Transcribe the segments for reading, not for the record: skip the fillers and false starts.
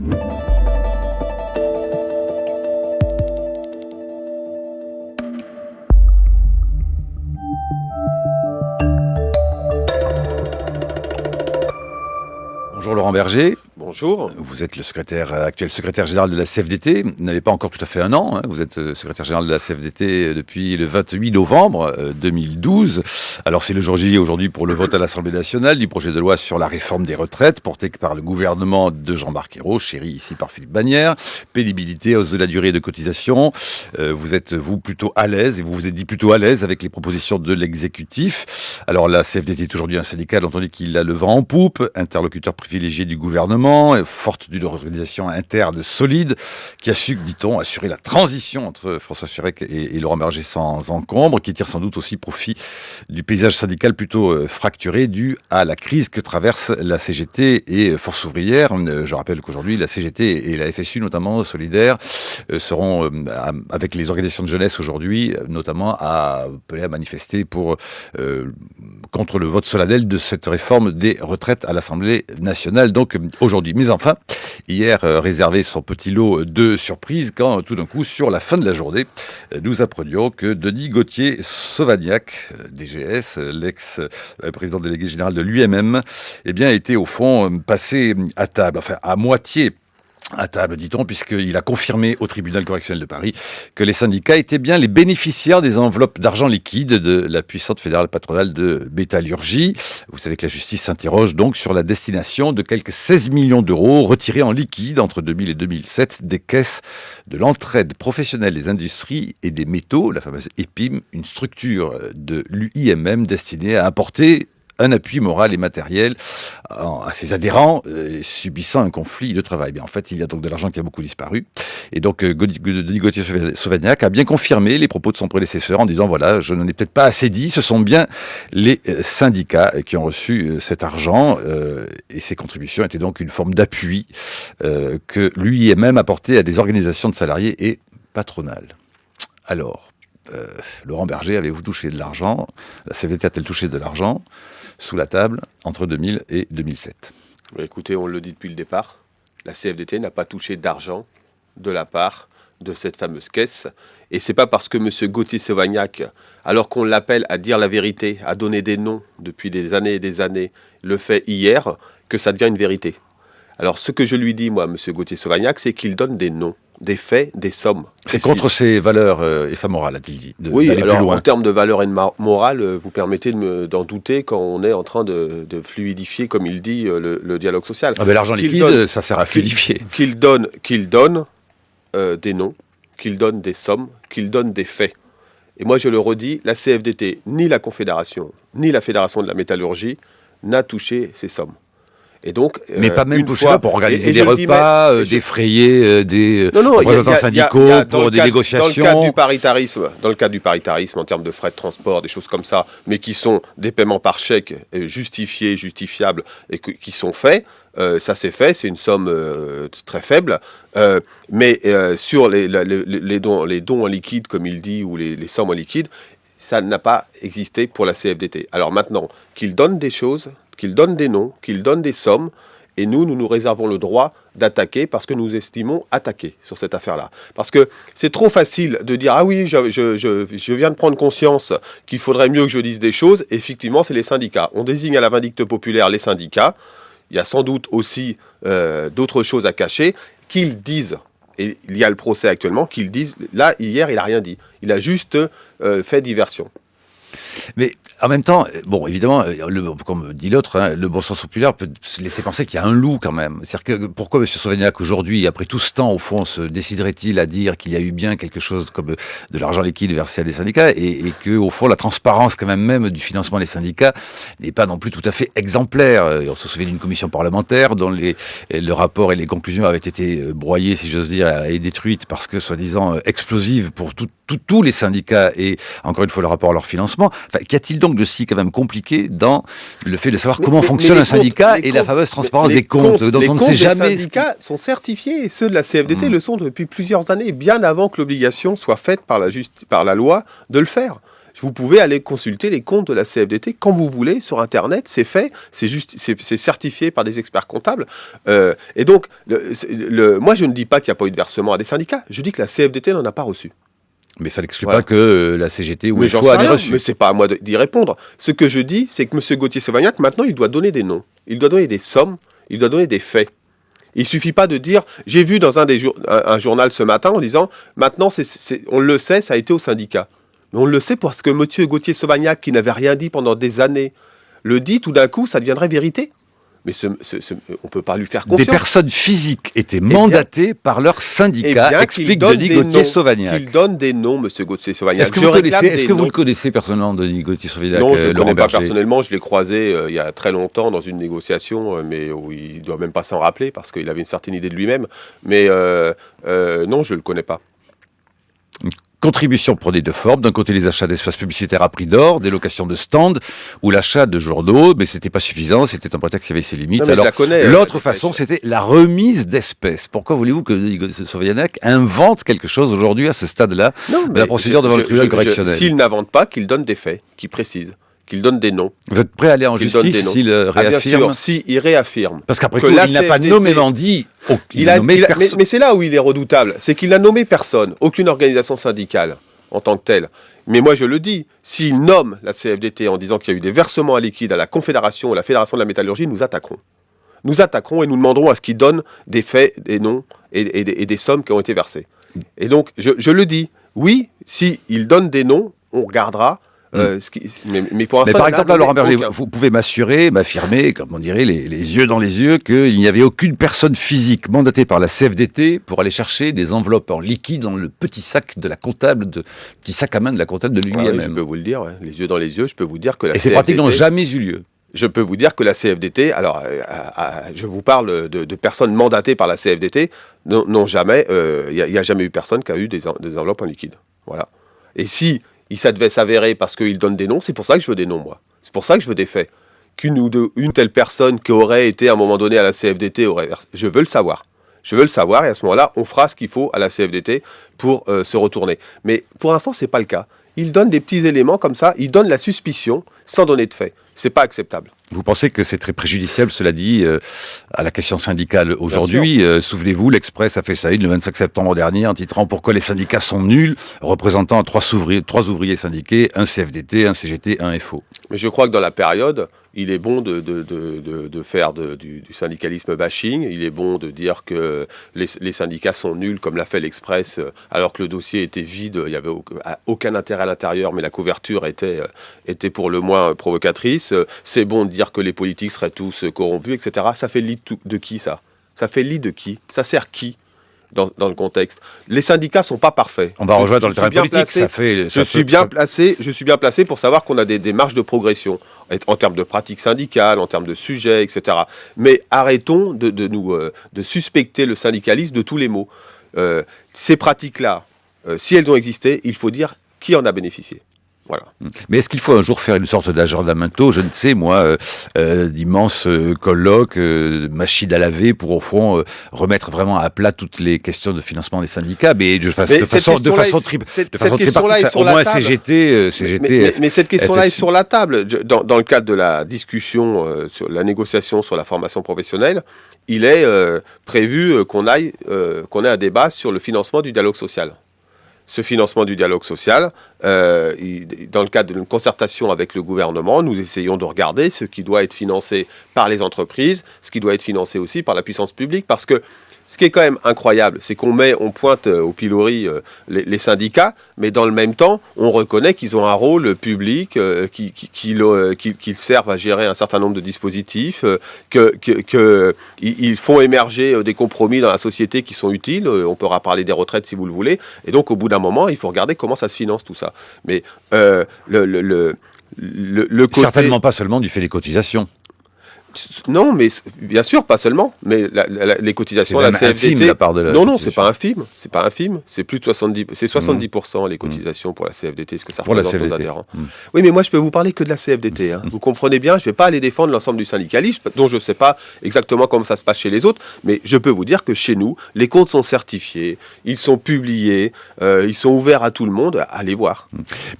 Bonjour Laurent Berger. Bonjour. Vous êtes le actuel secrétaire général de la CFDT. Vous n'avez pas encore tout à fait un an. Vous êtes secrétaire général de la CFDT depuis le 28 novembre 2012. Alors c'est le jour J aujourd'hui pour le vote à l'Assemblée nationale du projet de loi sur la réforme des retraites porté par le gouvernement de Jean-Marc Ayrault, chéri ici par Philippe Bagnères. Pénibilité, hausse de la durée de cotisation. Vous êtes plutôt à l'aise et vous vous êtes dit plutôt à l'aise avec les propositions de l'exécutif. Alors la CFDT est aujourd'hui un syndicat dont on dit qu'il a le vent en poupe, interlocuteur privilégié du gouvernement, forte d'une organisation interne solide, qui a su, dit-on, assurer la transition entre François Chérèque et Laurent Berger sans encombre, qui tire sans doute aussi profit du paysage syndical plutôt fracturé dû à la crise que traverse la CGT et Force ouvrière. Je rappelle qu'aujourd'hui, la CGT et la FSU, notamment solidaires, seront, avec les organisations de jeunesse aujourd'hui, notamment appelées à manifester contre le vote solennel de cette réforme des retraites à l'Assemblée nationale. Donc aujourd'hui. Mais enfin, hier réservé son petit lot de surprises quand tout d'un coup, sur la fin de la journée, nous apprenions que Denis Gauthier-Sauvagnat, DGS, l'ex-président délégué général de l'UMM, eh bien, était au fond passé à table, enfin à moitié à table, dit-on, puisqu'il a confirmé au tribunal correctionnel de Paris que les syndicats étaient bien les bénéficiaires des enveloppes d'argent liquide de la puissante fédérale patronale de métallurgie. Vous savez que la justice s'interroge donc sur la destination de quelques 16 millions d'euros retirés en liquide entre 2000 et 2007 des caisses de l'entraide professionnelle des industries et des métaux, la fameuse EPIM, une structure de l'UIMM destinée à apporter un appui moral et matériel à ses adhérents subissant un conflit de travail. Bien, en fait, il y a donc de l'argent qui a beaucoup disparu. Et donc, Denis Gauthier-Sauvagnat a bien confirmé les propos de son prédécesseur en disant, voilà, je n'en ai peut-être pas assez dit, ce sont bien les syndicats qui ont reçu cet argent et ces contributions étaient donc une forme d'appui que l'UIMM apportait à des organisations de salariés et patronales. Alors, Laurent Berger, avez-vous touché de l'argent? La CFDT a-t-elle touché de l'argent sous la table entre 2000 et 2007? Écoutez, on le dit depuis le départ, la CFDT n'a pas touché d'argent de la part de cette fameuse caisse. Et c'est pas parce que M. Gauthier-Sauvagnat, alors qu'on l'appelle à dire la vérité, à donner des noms depuis des années et des années, le fait hier, que ça devient une vérité. Alors ce que je lui dis, moi, M. Gauthier-Sauvagnat, c'est qu'il donne des noms, des faits, des sommes. C'est contre ses valeurs et sa morale, a-t-il dit. Oui, alors en termes de valeurs et de morale, vous permettez d'en douter quand on est en train de fluidifier, comme il dit, le dialogue social. Ah ben l'argent liquide, ça sert à fluidifier. Qu'il donne des noms, qu'il donne des sommes, qu'il donne des faits. Et moi je le redis, la CFDT, ni la Confédération, ni la Fédération de la métallurgie n'a touché ces sommes. Et donc, mais pas même pour organiser des repas, défrayer des représentants syndicaux pour des négociations. Dans le cadre du paritarisme, en termes de frais de transport, des choses comme ça, mais qui sont des paiements par chèque justifiés, justifiables, et qui sont faits, ça c'est fait, c'est une somme très faible. Mais sur les dons en liquide, comme il dit, ou les sommes en liquide, ça n'a pas existé pour la CFDT. Alors maintenant, qu'il donne des choses, qu'il donne des noms, qu'il donne des sommes, et nous réservons le droit d'attaquer parce que nous estimons attaquer sur cette affaire-là. Parce que c'est trop facile de dire « Ah oui, je viens de prendre conscience qu'il faudrait mieux que je dise des choses ». Effectivement, c'est les syndicats. On désigne à la vindicte populaire les syndicats. Il y a sans doute aussi d'autres choses à cacher qu'ils disent. Et il y a le procès actuellement qu'ils disent « Là, hier, il n'a rien dit. Il a juste fait diversion ». Mais en même temps, bon, évidemment, comme dit l'autre, le bon sens populaire peut se laisser penser qu'il y a un loup quand même. C'est-à-dire que pourquoi M. Sauvagnat, aujourd'hui, après tout ce temps, au fond, se déciderait-il à dire qu'il y a eu bien quelque chose comme de l'argent liquide versé à des syndicats et que, au fond, la transparence quand même du financement des syndicats n'est pas non plus tout à fait exemplaire. On se souvient d'une commission parlementaire dont le rapport et les conclusions avaient été broyés, si j'ose dire, et détruites parce que, soi-disant, explosives pour tous les syndicats et, encore une fois, le rapport à leur financement. Enfin, qu'y a-t-il donc de si quand même compliqué dans le fait de savoir comment fonctionne un syndicat et la fameuse transparence des comptes dont on ne sait jamais. Les syndicats sont certifiés et ceux de la CFDT le sont depuis plusieurs années, bien avant que l'obligation soit faite par la loi de le faire. Vous pouvez aller consulter les comptes de la CFDT quand vous voulez sur Internet, c'est fait, c'est certifié par des experts comptables. Et donc, moi je ne dis pas qu'il n'y a pas eu de versement à des syndicats, je dis que la CFDT n'en a pas reçu. Mais ça n'exclut pas que la CGT ou FO en ait reçu. Mais c'est pas à moi d'y répondre. Ce que je dis, c'est que M. Gauthier-Sauvagnat, maintenant, il doit donner des noms, il doit donner des sommes, il doit donner des faits. Il ne suffit pas de dire, j'ai vu dans un journal ce matin en disant, maintenant, on le sait, ça a été au syndicat. Mais on le sait parce que M. Gauthier-Sauvagnat, qui n'avait rien dit pendant des années, le dit, tout d'un coup, ça deviendrait vérité. Mais on ne peut pas lui faire confiance. Des personnes physiques étaient mandatées par leur syndicat, explique Denis Gauthier-Sauvagnat. Qu'il donne des noms, M. Gauthier-Sauvagnat. Est-ce que vous le connaissez personnellement, Denis Gauthier-Sauvagnat? Non, je ne le connais pas personnellement. Je l'ai croisé il y a très longtemps dans une négociation, mais où il ne doit même pas s'en rappeler parce qu'il avait une certaine idée de lui-même. Mais non, je ne le connais pas. Contribution prenait deux formes. D'un côté, les achats d'espaces publicitaires à prix d'or, des locations de stands ou l'achat de journaux, mais c'était pas suffisant, c'était un prétexte qui avait ses limites. Non, alors, l'autre façon, c'était la remise d'espèces. Pourquoi voulez-vous que Sauvagnat invente quelque chose aujourd'hui à ce stade-là de la procédure devant le tribunal correctionnel? S'il n'invente pas, qu'il donne des faits, qu'il précise, qu'il donne des noms. Vous êtes prêt à aller en justice s'il réaffirme? Bien sûr, s'il réaffirme. Parce qu'après tout, il n'a pas nommément dit... Mais c'est là où il est redoutable, c'est qu'il n'a nommé personne, aucune organisation syndicale en tant que telle. Mais moi je le dis, s'il nomme la CFDT en disant qu'il y a eu des versements à liquide à la Confédération ou à la Fédération de la Métallurgie, nous attaquerons. Nous attaquerons et nous demanderons à ce qu'il donne des faits, des noms et des sommes qui ont été versées. Et donc je le dis, oui, s'il donne des noms, on regardera. Mais pour l'instant, par exemple, Laurent Berger, vous pouvez m'affirmer, comme on dirait, les yeux dans les yeux, qu'il n'y avait aucune personne physique mandatée par la CFDT pour aller chercher des enveloppes en liquide dans le petit sac de la comptable, petit sac à main de la comptable de lui-même. Je peux vous le dire, les yeux dans les yeux, je peux vous dire que la CFDT... Et ces pratiques n'ont jamais eu lieu. Je peux vous dire que la CFDT, alors je vous parle de personnes mandatées par la CFDT, n'ont jamais, il n'y a jamais eu personne qui a eu des enveloppes en liquide. Voilà. Et si ça devait s'avérer parce qu'il donne des noms, c'est pour ça que je veux des noms, moi. C'est pour ça que je veux des faits. Une telle personne qui aurait été à un moment donné à la CFDT, je veux le savoir. Je veux le savoir et à ce moment-là, on fera ce qu'il faut à la CFDT pour se retourner. Mais pour l'instant, ce n'est pas le cas. Il donne des petits éléments comme ça, il donne la suspicion sans donner de faits. C'est pas acceptable. Vous pensez que c'est très préjudiciable, cela dit, à la question syndicale aujourd'hui? Souvenez-vous, l'Express a fait sa une le 25 septembre dernier en titrant « Pourquoi les syndicats sont nuls ?» représentant trois ouvriers syndiqués, un CFDT, un CGT, un FO. Mais je crois que dans la période, il est bon de faire du syndicalisme bashing. Il est bon de dire que les syndicats sont nuls, comme l'a fait l'Express, alors que le dossier était vide, il n'y avait aucun intérêt à l'intérieur, mais la couverture était pour le moins provocatrice. C'est bon de dire que les politiques seraient tous corrompus, etc. Ça fait lit de qui, ça? Ça fait lit de qui? Ça sert qui dans le contexte? Les syndicats ne sont pas parfaits. On va rejoindre dans le terrain politique. Je suis bien placé pour savoir qu'on a des marges de progression en termes de pratiques syndicales, en termes de sujets, etc. Mais arrêtons de suspecter le syndicalisme de tous les maux. Ces pratiques-là, si elles ont existé, il faut dire qui en a bénéficié. Voilà. Mais est-ce qu'il faut un jour faire une sorte d'agenda-mento, je ne sais moi, d'immenses colloques, machines à laver pour au fond remettre vraiment à plat toutes les questions de financement des syndicats, mais de façon tripartite, au moins CGT. Mais cette question-là est sur la table. Dans le cadre de la discussion sur la négociation sur la formation professionnelle, il est prévu qu'on ait un débat sur le financement du dialogue social. Ce financement du dialogue social, dans le cadre d'une concertation avec le gouvernement, nous essayons de regarder ce qui doit être financé par les entreprises, ce qui doit être financé aussi par la puissance publique, parce que ce qui est quand même incroyable, c'est qu'on pointe au pilori les syndicats, mais dans le même temps, on reconnaît qu'ils ont un rôle public, qu'ils servent à gérer un certain nombre de dispositifs, qu'ils font émerger des compromis dans la société qui sont utiles. On pourra parler des retraites si vous le voulez. Et donc, au bout d'un moment, il faut regarder comment ça se finance tout ça. Mais le côté... Certainement pas seulement du fait des cotisations. Non, mais bien sûr, pas seulement, mais les cotisations à la CFDT. De la part de la non, c'est pas infime. C'est pas infime. C'est plus de 70%. C'est 70% les cotisations pour la CFDT, ce que ça représente aux adhérents. Oui, mais moi, je peux vous parler que de la CFDT. Hein. Vous comprenez bien, je vais pas aller défendre l'ensemble du syndicalisme, dont je sais pas exactement comment ça se passe chez les autres, mais je peux vous dire que chez nous, les comptes sont certifiés, ils sont publiés, ils sont ouverts à tout le monde. Allez voir.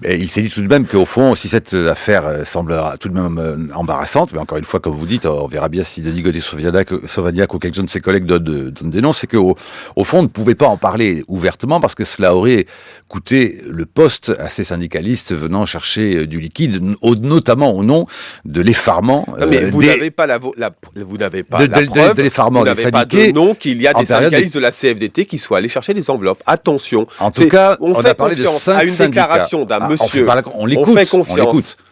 Mais il s'est dit tout de même qu'au fond, si cette affaire semble tout de même embarrassante, mais encore une fois, comme vous dites, on verra bien si Denis Godet-Sauvagnat ou quelqu'un de ses collègues donne des noms, c'est qu'au fond, on ne pouvait pas en parler ouvertement parce que cela aurait coûté le poste à ces syndicalistes venant chercher du liquide, notamment au nom de l'effarement. Mais vous n'avez pas la preuve, vous n'avez pas de nom qu'il y a des syndicalistes de la CFDT qui soient allés chercher des enveloppes. Attention. En tout cas, on a parlé de 5 à une déclaration d'un monsieur.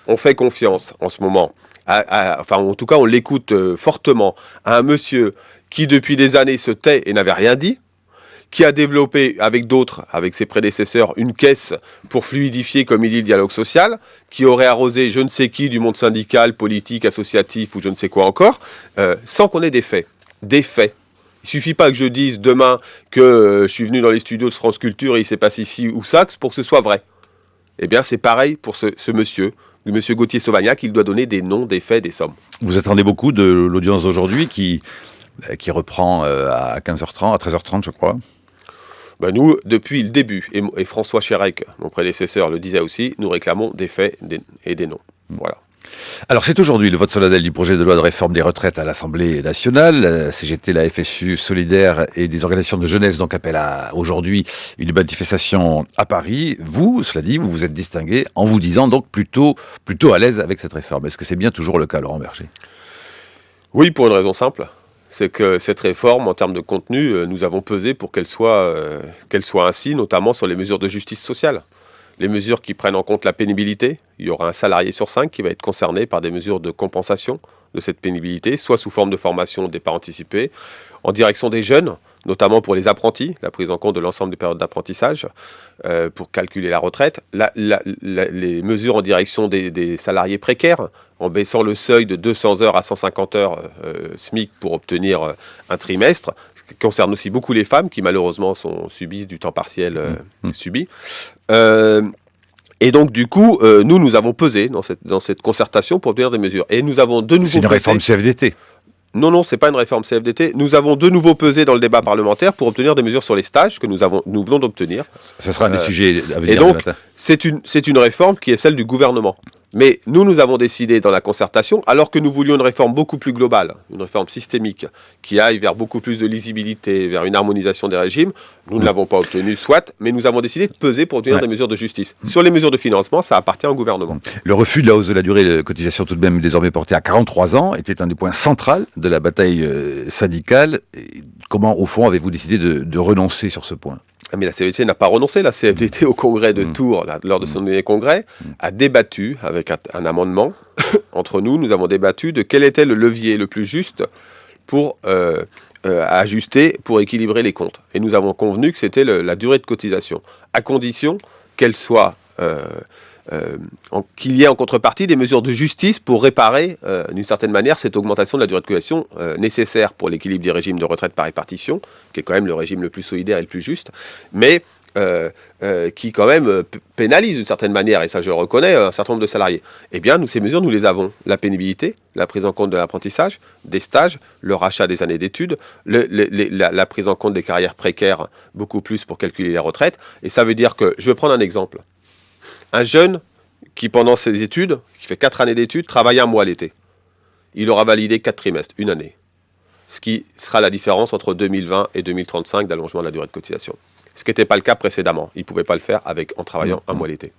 On fait confiance en ce moment. Enfin, en tout cas, on l'écoute fortement à un monsieur qui, depuis des années, se tait et n'avait rien dit, qui a développé avec d'autres, avec ses prédécesseurs, une caisse pour fluidifier, comme il dit, le dialogue social, qui aurait arrosé je ne sais qui du monde syndical, politique, associatif ou je ne sais quoi encore, sans qu'on ait des faits. Des faits. Il suffit pas que je dise demain que je suis venu dans les studios de France Culture et il s'est passé ici ou ça pour que ce soit vrai. Eh bien, c'est pareil pour ce monsieur. Monsieur Gauthier-Sauvagnat, qu'il doit donner des noms, des faits, des sommes. Vous attendez beaucoup de l'audience d'aujourd'hui qui reprend à 15h30, à 13h30, je crois. Ben nous, depuis le début, et François Chérec, mon prédécesseur, le disait aussi, nous réclamons des faits et des noms. Voilà. Alors c'est aujourd'hui le vote solennel du projet de loi de réforme des retraites à l'Assemblée nationale. La CGT, la FSU, Solidaire et des organisations de jeunesse donc appellent aujourd'hui une manifestation à Paris. Vous, cela dit, vous vous êtes distingué en vous disant donc plutôt à l'aise avec cette réforme. Est-ce que c'est bien toujours le cas, Laurent Berger ? Oui, pour une raison simple. C'est que cette réforme, en termes de contenu, nous avons pesé pour qu'elle soit ainsi, notamment sur les mesures de justice sociale. Les mesures qui prennent en compte la pénibilité, il y aura un salarié sur 5 qui va être concerné par des mesures de compensation de cette pénibilité, soit sous forme de formation départ anticipé, en direction des jeunes, notamment pour les apprentis, la prise en compte de l'ensemble des périodes d'apprentissage, pour calculer la retraite, les mesures en direction des salariés précaires, en baissant le seuil de 200 heures à 150 heures SMIC pour obtenir un trimestre, ce qui concerne aussi beaucoup les femmes qui malheureusement subissent du temps partiel subi. Et donc, du coup, nous avons pesé dans cette concertation pour obtenir des mesures. Et nous avons de nouveau pesé... C'est une réforme CFDT. Non, c'est pas une réforme CFDT. Nous avons de nouveau pesé dans le débat parlementaire pour obtenir des mesures sur les stages que nous venons d'obtenir. Ce sera un des sujets à venir. Et donc, c'est une réforme qui est celle du gouvernement. Mais nous avons décidé dans la concertation, alors que nous voulions une réforme beaucoup plus globale, une réforme systémique, qui aille vers beaucoup plus de lisibilité, vers une harmonisation des régimes. Nous ne l'avons pas obtenue, soit, mais nous avons décidé de peser pour obtenir des mesures de justice. Sur les mesures de financement, ça appartient au gouvernement. Le refus de la hausse de la durée de cotisation, tout de même désormais portée à 43 ans, était un des points centraux de la bataille syndicale. Et comment, au fond, avez-vous décidé de renoncer sur ce point ? Mais la CFDT n'a pas renoncé. La CFDT, au congrès de Tours, lors de son dernier congrès, a débattu avec un amendement. Entre nous avons débattu de quel était le levier le plus juste pour ajuster, pour équilibrer les comptes. Et nous avons convenu que c'était la durée de cotisation, à condition qu'elle soit... qu'il y ait en contrepartie des mesures de justice pour réparer, d'une certaine manière, cette augmentation de la durée de cotisation nécessaire pour l'équilibre des régimes de retraite par répartition, qui est quand même le régime le plus solidaire et le plus juste, mais qui quand même pénalise d'une certaine manière, et ça je le reconnais, un certain nombre de salariés. Eh bien, ces mesures, nous les avons. La pénibilité, la prise en compte de l'apprentissage, des stages, le rachat des années d'études, la prise en compte des carrières précaires, beaucoup plus pour calculer la retraite. Et ça veut dire que, je vais prendre un exemple. Un jeune qui, pendant ses études, qui fait 4 années d'études, travaille un mois l'été. Il aura validé 4 trimestres, une année. Ce qui sera la différence entre 2020 et 2035 d'allongement de la durée de cotisation. Ce qui n'était pas le cas précédemment. Il ne pouvait pas le faire en travaillant un mois l'été.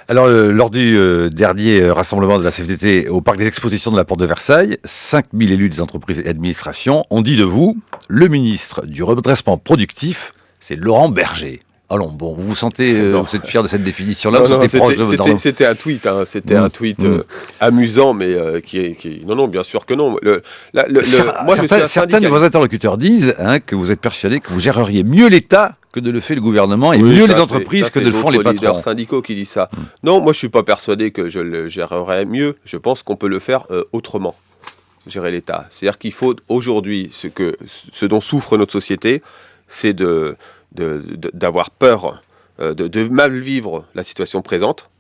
Alors, lors du dernier rassemblement de la CFDT au Parc des Expositions de la Porte de Versailles, 5000 élus des entreprises et administrations ont dit de vous, le ministre du redressement productif, c'est Laurent Berger. Alors bon, vous vous sentez, vous êtes fier de cette définition-là, C'était un tweet, un tweet amusant, mais qui... Non, bien sûr que non. Certains de vos interlocuteurs disent que vous êtes persuadé que vous géreriez mieux l'État que de le fait le gouvernement et mieux les entreprises que de le font les patrons. C'est les leaders syndicaux qui disent ça. Non, moi je ne suis pas persuadé que je le gérerais mieux. Je pense qu'on peut le faire autrement. gérer l'État. C'est-à-dire qu'il faut aujourd'hui, ce dont souffre notre société, c'est d'avoir peur, de mal vivre la situation présente,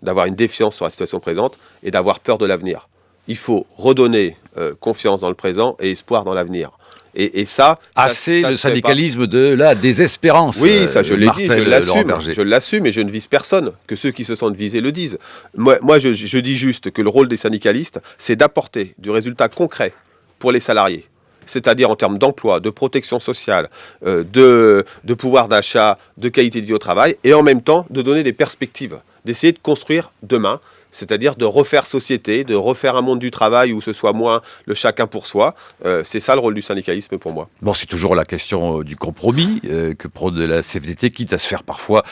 d'avoir une défiance sur la situation présente et d'avoir peur de l'avenir. Il faut redonner confiance dans le présent et espoir dans l'avenir. Et ça c'est le syndicalisme de la désespérance. Oui, ça je l'ai dit, je l'assume et je ne vise personne, que ceux qui se sentent visés le disent. Moi je dis juste que le rôle des syndicalistes, c'est d'apporter du résultat concret pour les salariés. C'est-à-dire en termes d'emploi, de protection sociale, de pouvoir d'achat, de qualité de vie au travail, et en même temps de donner des perspectives, d'essayer de construire demain, c'est-à-dire de refaire société, de refaire un monde du travail où ce soit moins le chacun pour soi. C'est ça le rôle du syndicalisme pour moi. Bon, c'est toujours la question du compromis que prône la CFDT, quitte à se faire parfois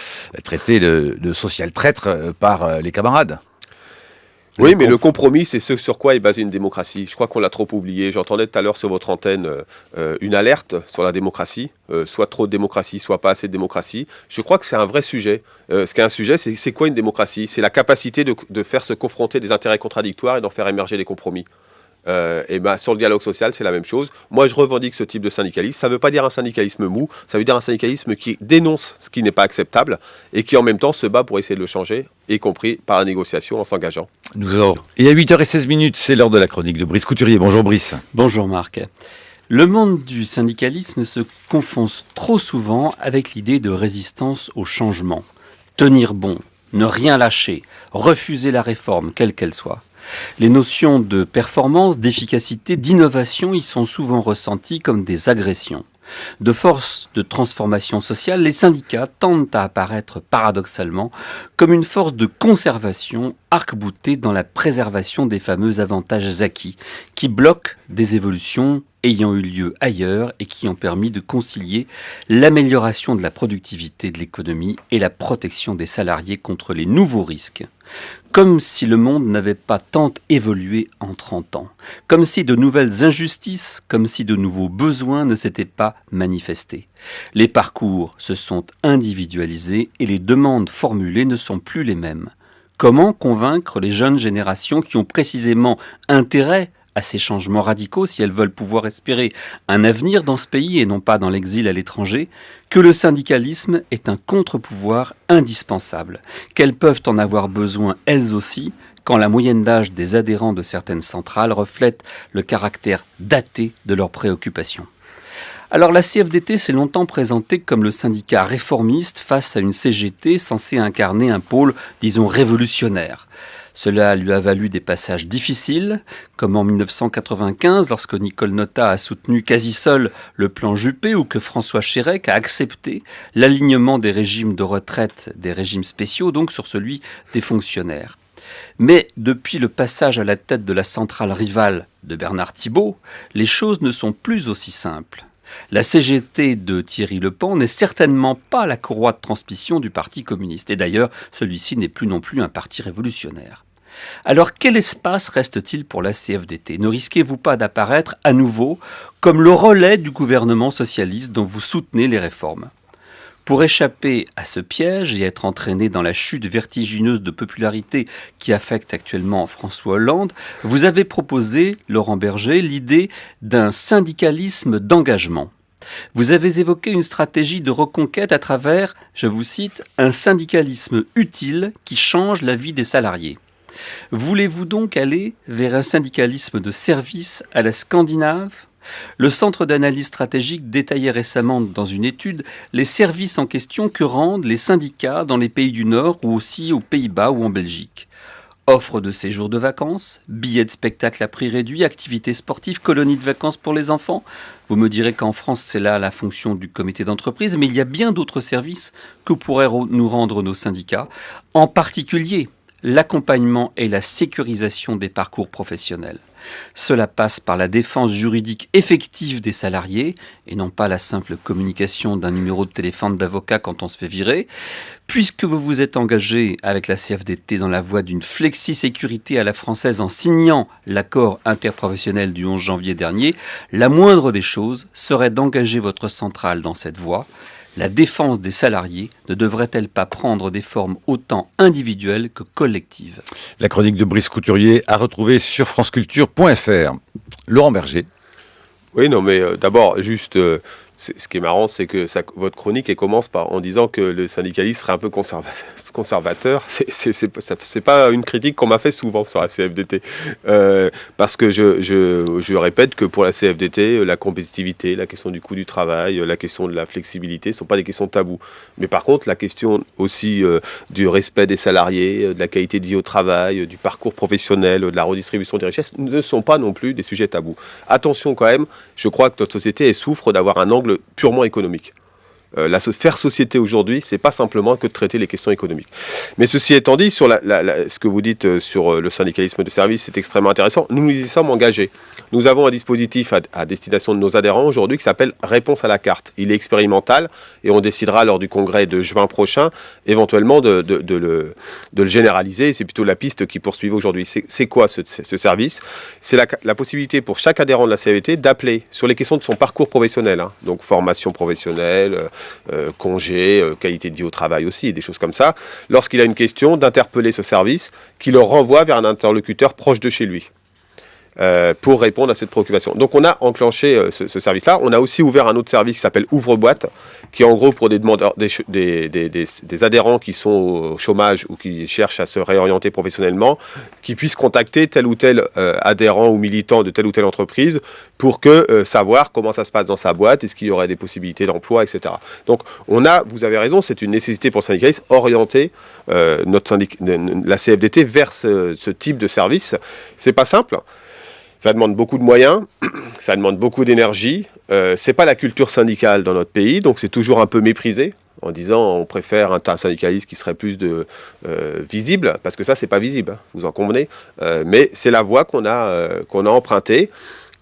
traiter de social traître par les camarades. Oui, mais le compromis, c'est ce sur quoi est basée une démocratie. Je crois qu'on l'a trop oublié. J'entendais tout à l'heure sur votre antenne une alerte sur la démocratie. Soit trop de démocratie, soit pas assez de démocratie. Je crois que c'est un vrai sujet. Ce qui est un sujet, c'est quoi une démocratie? C'est la capacité de faire se confronter des intérêts contradictoires et d'en faire émerger des compromis. Et ben, sur le dialogue social, c'est la même chose. Moi, je revendique ce type de syndicalisme. Ça ne veut pas dire un syndicalisme mou, ça veut dire un syndicalisme qui dénonce ce qui n'est pas acceptable et qui, en même temps, se bat pour essayer de le changer, y compris par la négociation en s'engageant. Et à 8h16, c'est l'heure de la chronique de Brice Couturier. Bonjour Brice. Bonjour Marc. Le monde du syndicalisme se confond trop souvent avec l'idée de résistance au changement. Tenir bon, ne rien lâcher, refuser la réforme, quelle qu'elle soit. Les notions de performance, d'efficacité, d'innovation y sont souvent ressenties comme des agressions. De force de transformation sociale, les syndicats tendent à apparaître paradoxalement comme une force de conservation arc-boutée dans la préservation des fameux avantages acquis, qui bloquent des évolutions ayant eu lieu ailleurs et qui ont permis de concilier l'amélioration de la productivité de l'économie et la protection des salariés contre les nouveaux risques. Comme si le monde n'avait pas tant évolué en 30 ans, comme si de nouvelles injustices, comme si de nouveaux besoins ne s'étaient pas manifestés. Les parcours se sont individualisés et les demandes formulées ne sont plus les mêmes. Comment convaincre les jeunes générations qui ont précisément intérêt à ces changements radicaux, si elles veulent pouvoir espérer un avenir dans ce pays et non pas dans l'exil à l'étranger, que le syndicalisme est un contre-pouvoir indispensable, qu'elles peuvent en avoir besoin elles aussi, quand la moyenne d'âge des adhérents de certaines centrales reflète le caractère daté de leurs préoccupations. Alors la CFDT s'est longtemps présentée comme le syndicat réformiste face à une CGT censée incarner un pôle, disons, révolutionnaire. Cela lui a valu des passages difficiles, comme en 1995, lorsque Nicole Notat a soutenu quasi seul le plan Juppé, ou que François Chérèque a accepté l'alignement des régimes de retraite, des régimes spéciaux, donc sur celui des fonctionnaires. Mais depuis le passage à la tête de la centrale rivale de Bernard Thibault, les choses ne sont plus aussi simples. La CGT de Thierry Lepant n'est certainement pas la courroie de transmission du Parti communiste. Et d'ailleurs, celui-ci n'est plus non plus un parti révolutionnaire. Alors, quel espace reste-t-il pour la CFDT? Ne risquez-vous pas d'apparaître à nouveau comme le relais du gouvernement socialiste dont vous soutenez les réformes? Pour échapper à ce piège et être entraîné dans la chute vertigineuse de popularité qui affecte actuellement François Hollande, vous avez proposé, Laurent Berger, l'idée d'un syndicalisme d'engagement. Vous avez évoqué une stratégie de reconquête à travers, je vous cite, un syndicalisme utile qui change la vie des salariés. Voulez-vous donc aller vers un syndicalisme de service à la Scandinave ? Le Centre d'analyse stratégique détaillait récemment dans une étude les services en question que rendent les syndicats dans les pays du Nord ou aussi aux Pays-Bas ou en Belgique. Offre de séjours de vacances, billets de spectacle à prix réduit, activités sportives, colonies de vacances pour les enfants. Vous me direz qu'en France, c'est là la fonction du comité d'entreprise, mais il y a bien d'autres services que pourraient nous rendre nos syndicats, en particulier l'accompagnement et la sécurisation des parcours professionnels. Cela passe par la défense juridique effective des salariés, et non pas la simple communication d'un numéro de téléphone d'avocat quand on se fait virer. Puisque vous vous êtes engagé avec la CFDT dans la voie d'une flexi-sécurité à la française en signant l'accord interprofessionnel du 11 janvier dernier, la moindre des choses serait d'engager votre centrale dans cette voie. La défense des salariés ne devrait-elle pas prendre des formes autant individuelles que collectives? La chronique de Brice Couturier à retrouver sur franceculture.fr. Laurent Berger. Oui, non, mais d'abord, juste, ce qui est marrant, c'est que votre chronique elle commence en disant que le syndicalisme serait un peu conservateur. C'est pas une critique qu'on m'a fait souvent sur la CFDT. Parce que je répète que pour la CFDT, la compétitivité, la question du coût du travail, la question de la flexibilité ne sont pas des questions tabous. Mais par contre, la question aussi du respect des salariés, de la qualité de vie au travail, du parcours professionnel, de la redistribution des richesses, ne sont pas non plus des sujets tabous. Attention quand même, je crois que notre société elle souffre d'avoir un angle purement économique. Faire société aujourd'hui, c'est pas simplement que de traiter les questions économiques. Mais ceci étant dit, sur ce que vous dites sur le syndicalisme de service, c'est extrêmement intéressant. Nous y sommes engagés. Nous avons un dispositif à destination de nos adhérents aujourd'hui qui s'appelle Réponse à la carte. Il est expérimental et on décidera lors du congrès de juin prochain éventuellement de le généraliser. C'est plutôt la piste qui poursuit aujourd'hui. C'est quoi ce service? C'est la possibilité pour chaque adhérent de la CFDT d'appeler sur les questions de son parcours professionnel, hein, donc formation professionnelle, congé, qualité de vie au travail aussi, des choses comme ça, lorsqu'il a une question, d'interpeller ce service qui le renvoie vers un interlocuteur proche de chez lui. Pour répondre à cette préoccupation. Donc on a enclenché ce service-là. On a aussi ouvert un autre service qui s'appelle Ouvre-boîte, qui est en gros pour des demandeurs, des adhérents qui sont au chômage ou qui cherchent à se réorienter professionnellement, qui puissent contacter tel ou tel adhérent ou militant de telle ou telle entreprise pour savoir comment ça se passe dans sa boîte, est-ce qu'il y aurait des possibilités d'emploi, etc. Donc vous avez raison, c'est une nécessité pour le syndicalisme, orienter la CFDT vers ce type de service. C'est pas simple. Ça demande beaucoup de moyens, ça demande beaucoup d'énergie. C'est pas la culture syndicale dans notre pays, donc c'est toujours un peu méprisé en disant on préfère un syndicaliste qui serait plus visible, parce que ça c'est pas visible, hein, vous en convenez. Mais c'est la voie qu'on a empruntée.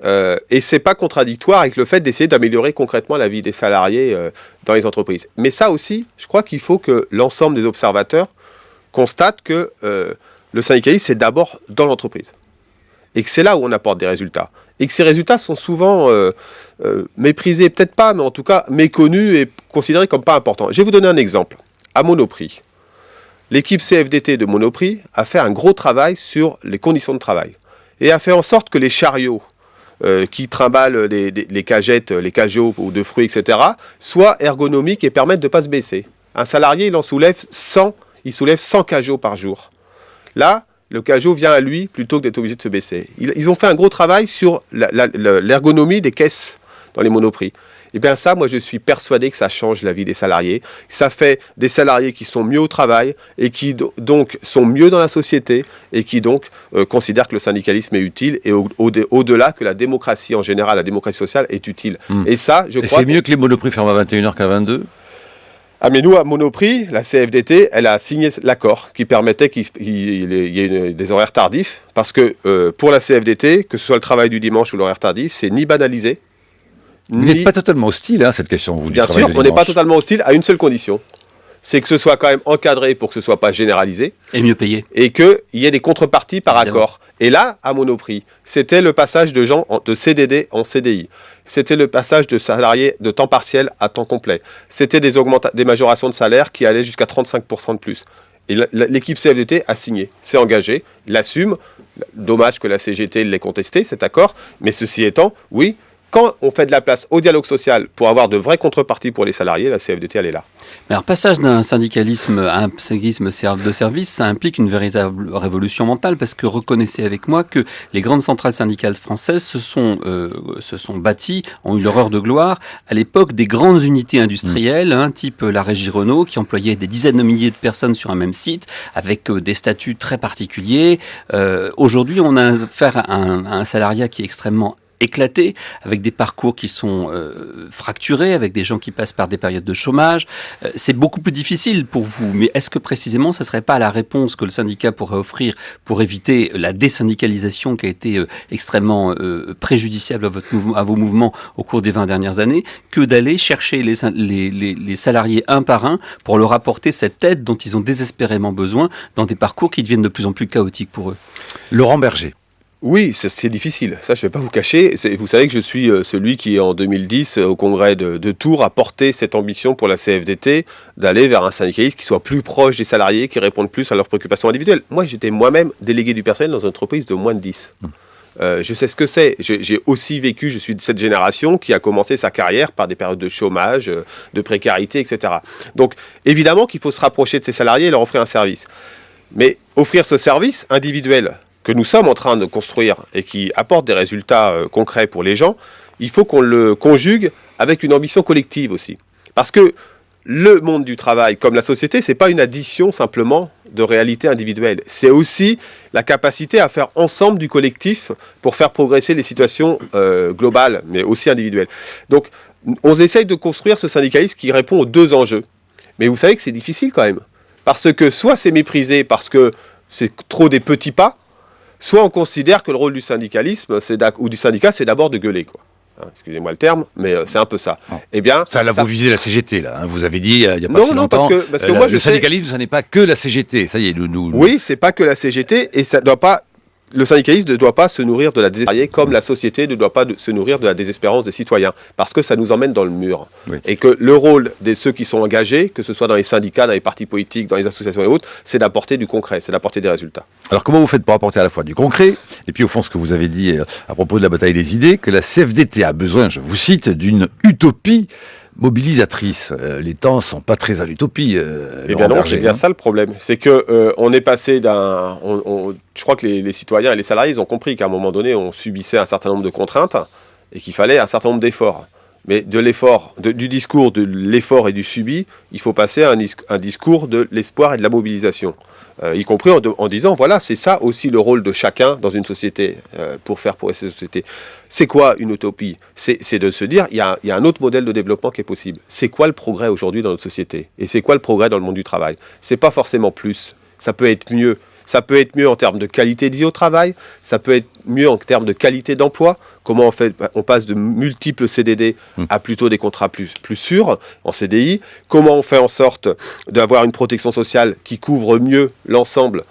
Et c'est pas contradictoire avec le fait d'essayer d'améliorer concrètement la vie des salariés dans les entreprises. Mais ça aussi, je crois qu'il faut que l'ensemble des observateurs constatent que le syndicalisme c'est d'abord dans l'entreprise. Et que c'est là où on apporte des résultats. Et que ces résultats sont souvent méprisés, peut-être pas, mais en tout cas méconnus et considérés comme pas importants. Je vais vous donner un exemple. À Monoprix, l'équipe CFDT de Monoprix a fait un gros travail sur les conditions de travail. Et a fait en sorte que les chariots qui trimballent les cagettes, les cageots ou de fruits, etc., soient ergonomiques et permettent de ne pas se baisser. Un salarié, il soulève 100 cageots par jour. Là, le cajot vient à lui plutôt que d'être obligé de se baisser. Ils ont fait un gros travail sur l'ergonomie des caisses dans les Monoprix. Et bien ça, moi je suis persuadé que ça change la vie des salariés. Ça fait des salariés qui sont mieux au travail et qui donc sont mieux dans la société et qui donc considèrent que le syndicalisme est utile et au-delà que la démocratie en général, la démocratie sociale est utile. Et ça, je crois... C'est mieux que les Monoprix ferment à 21h qu'à 22h? Ah mais nous, à Monoprix, la CFDT, elle a signé l'accord qui permettait qu'il y ait des horaires tardifs, parce que pour la CFDT, que ce soit le travail du dimanche ou l'horaire tardif, c'est ni banalisé. Vous n'êtes pas totalement hostile à cette question, vous, du Bien travail sûr, le on n'est pas dimanche. totalement hostile à une seule condition. C'est que ce soit quand même encadré pour que ce ne soit pas généralisé. Et mieux payé. Et qu'il y ait des contreparties par Évidemment. accord. Et là, à Monoprix, c'était le passage de gens de CDD en CDI. C'était le passage de salariés de temps partiel à temps complet. C'était des majorations de salaire qui allaient jusqu'à 35% de plus. Et l'équipe CFDT a signé, s'est engagée, l'assume. Dommage que la CGT l'ait contesté, cet accord. Mais ceci étant, oui, quand on fait de la place au dialogue social pour avoir de vraies contreparties pour les salariés, la CFDT, elle est là. Mais alors, passage d'un syndicalisme à un syndicalisme de service, ça implique une véritable révolution mentale, parce que reconnaissez avec moi que les grandes centrales syndicales françaises se sont bâties, ont eu leur heure de gloire à l'époque des grandes unités industrielles, type la Régie Renault, qui employait des dizaines de milliers de personnes sur un même site, avec des statuts très particuliers. Aujourd'hui, on a affaire à un salariat qui est extrêmement éclaté, avec des parcours qui sont fracturés, avec des gens qui passent par des périodes de chômage. C'est beaucoup plus difficile pour vous, mais est-ce que précisément ce ne serait pas la réponse que le syndicat pourrait offrir pour éviter la désyndicalisation qui a été extrêmement préjudiciable à vos mouvements au cours des 20 dernières années, que d'aller chercher les salariés un par un pour leur apporter cette aide dont ils ont désespérément besoin dans des parcours qui deviennent de plus en plus chaotiques pour eux? Laurent Berger. Oui, c'est difficile. Ça, je ne vais pas vous cacher. Vous savez que je suis celui qui, en 2010, au congrès de Tours, a porté cette ambition pour la CFDT d'aller vers un syndicalisme qui soit plus proche des salariés, qui réponde plus à leurs préoccupations individuelles. Moi, j'étais moi-même délégué du personnel dans une entreprise de moins de 10. Je sais ce que c'est. J'ai aussi vécu, je suis de cette génération qui a commencé sa carrière par des périodes de chômage, de précarité, etc. Donc, évidemment qu'il faut se rapprocher de ces salariés et leur offrir un service. Mais offrir ce service individuel que nous sommes en train de construire et qui apporte des résultats concrets pour les gens, il faut qu'on le conjugue avec une ambition collective aussi. Parce que le monde du travail, comme la société, c'est pas une addition simplement de réalités individuelles. C'est aussi la capacité à faire ensemble du collectif pour faire progresser les situations globales, mais aussi individuelles. Donc, on essaye de construire ce syndicalisme qui répond aux deux enjeux. Mais vous savez que c'est difficile quand même. Parce que soit c'est méprisé parce que c'est trop des petits pas, soit on considère que le rôle du syndicalisme ou du syndicat, c'est d'abord de gueuler, quoi. Excusez-moi le terme, mais c'est un peu ça. Non. Eh bien, ça, là, vous visez la CGT, là. Vous avez dit, il n'y a pas si non, longtemps... parce que moi, le syndicalisme, ça n'est pas que la CGT. Ça y est, nous... Oui, c'est pas que la CGT, et ça doit pas... Le syndicalisme ne doit pas se nourrir de la désespérance, comme la société ne doit pas se nourrir de la désespérance des citoyens, parce que ça nous emmène dans le mur. Oui. Et que le rôle de ceux qui sont engagés, que ce soit dans les syndicats, dans les partis politiques, dans les associations et autres, c'est d'apporter du concret, c'est d'apporter des résultats. Alors comment vous faites pour apporter à la fois du concret, et puis au fond ce que vous avez dit à propos de la bataille des idées, que la CFDT a besoin, je vous cite, d'une utopie mobilisatrice. Les temps ne sont pas très à l'utopie. Eh bien non, c'est bien ça le problème. C'est que on est passé d'un... je crois que les citoyens et les salariés, ils ont compris qu'à un moment donné, on subissait un certain nombre de contraintes et qu'il fallait un certain nombre d'efforts. Mais de l'effort, du discours de l'effort et du subi, il faut passer à un discours de l'espoir et de la mobilisation. Y compris en disant, voilà, c'est ça aussi le rôle de chacun dans une société, pour faire progresser cette société. C'est quoi une utopie ? C'est de se dire, il y a un autre modèle de développement qui est possible. C'est quoi le progrès aujourd'hui dans notre société ? Et c'est quoi le progrès dans le monde du travail ? C'est pas forcément plus, ça peut être mieux. Ça peut être mieux en termes de qualité de vie au travail, ça peut être mieux en termes de qualité d'emploi. Comment on passe de multiples CDD à plutôt des contrats plus sûrs en CDI. Comment on fait en sorte d'avoir une protection sociale qui couvre mieux l'ensemble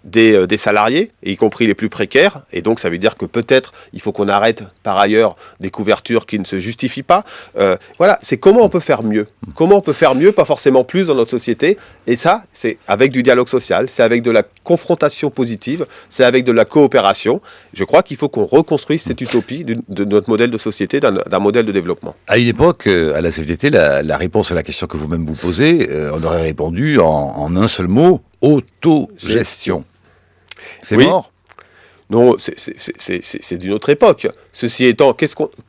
des salariés, y compris les plus précaires. Et donc ça veut dire que peut-être il faut qu'on arrête par ailleurs des couvertures qui ne se justifient pas. Voilà, c'est comment on peut faire mieux. Comment on peut faire mieux, pas forcément plus dans notre société. Et ça, c'est avec du dialogue social, c'est avec de la confrontation positive, c'est avec de la coopération. Je crois qu'il faut qu'on reconstruise cette utopie de notre modèle de société, d'un modèle de développement. À une époque, à la CFDT, la réponse à la question que vous-même vous posez, on aurait répondu en un seul mot, autogestion. C'est mort ? Non, c'est d'une autre époque. Ceci étant,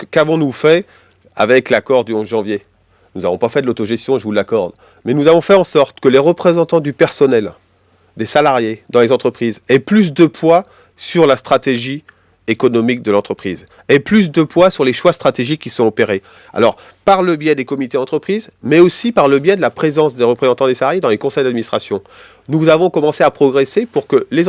qu'avons-nous fait avec l'accord du 11 janvier ? Nous n'avons pas fait de l'autogestion, je vous l'accorde. Mais nous avons fait en sorte que les représentants du personnel, des salariés dans les entreprises, aient plus de poids sur la stratégie économique de l'entreprise et plus de poids sur les choix stratégiques qui sont opérés. Alors, par le biais des comités d'entreprise, mais aussi par le biais de la présence des représentants des salariés dans les conseils d'administration. Nous avons commencé à progresser pour que le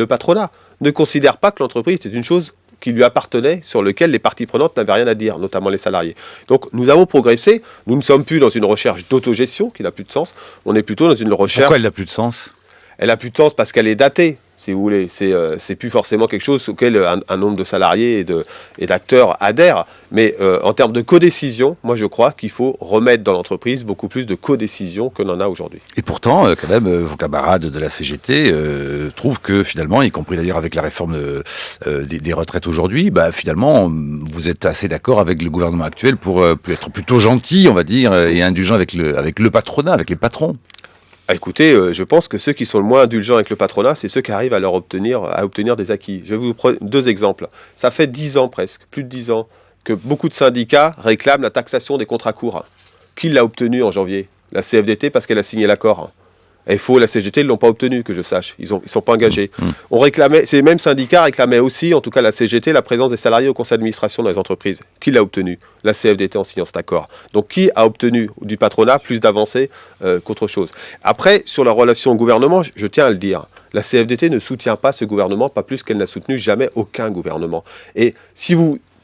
patronat, ne considère pas que l'entreprise est une chose qui lui appartenait, sur lequel les parties prenantes n'avaient rien à dire, notamment les salariés. Donc, nous avons progressé. Nous ne sommes plus dans une recherche d'autogestion qui n'a plus de sens. On est plutôt dans une recherche... Pourquoi elle n'a plus de sens ? Elle n'a plus de sens parce qu'elle est datée, si vous voulez. C'est plus forcément quelque chose auquel un nombre de salariés et d'acteurs adhèrent. Mais en termes de codécision, moi je crois qu'il faut remettre dans l'entreprise beaucoup plus de codécision que l'on a aujourd'hui. Et pourtant, quand même, vos camarades de la CGT trouvent que finalement, y compris d'ailleurs avec la réforme des retraites aujourd'hui, finalement, vous êtes assez d'accord avec le gouvernement actuel pour être plutôt gentil, on va dire, et indulgent avec le patronat, avec les patrons. Écoutez, je pense que ceux qui sont le moins indulgents avec le patronat, c'est ceux qui arrivent à obtenir des acquis. Je vais vous prendre 2 exemples. Ça fait 10 ans presque, plus de 10 ans, que beaucoup de syndicats réclament la taxation des contrats courts. Qui l'a obtenu en janvier ? La CFDT parce qu'elle a signé l'accord. FO, la CGT ne l'ont pas obtenu, que je sache. Ils sont pas engagés. Ces mêmes syndicats réclamaient aussi, en tout cas la CGT, la présence des salariés au conseil d'administration dans les entreprises. Qui l'a obtenu ? La CFDT en signant cet accord. Donc qui a obtenu du patronat plus d'avancées qu'autre chose ? Après, sur la relation au gouvernement, je tiens à le dire. La CFDT ne soutient pas ce gouvernement, pas plus qu'elle n'a soutenu jamais aucun gouvernement. Et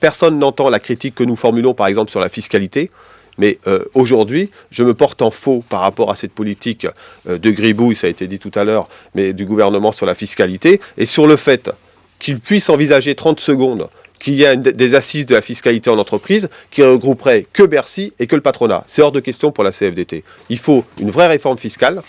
personne n'entend la critique que nous formulons, par exemple, sur la fiscalité. Mais aujourd'hui, je me porte en faux par rapport à cette politique de gribouille, ça a été dit tout à l'heure, mais du gouvernement sur la fiscalité, et sur le fait qu'il puisse envisager 30 secondes qu'il y a des assises de la fiscalité en entreprise qui regrouperaient que Bercy et que le patronat. C'est hors de question pour la CFDT. Il faut une vraie réforme fiscale,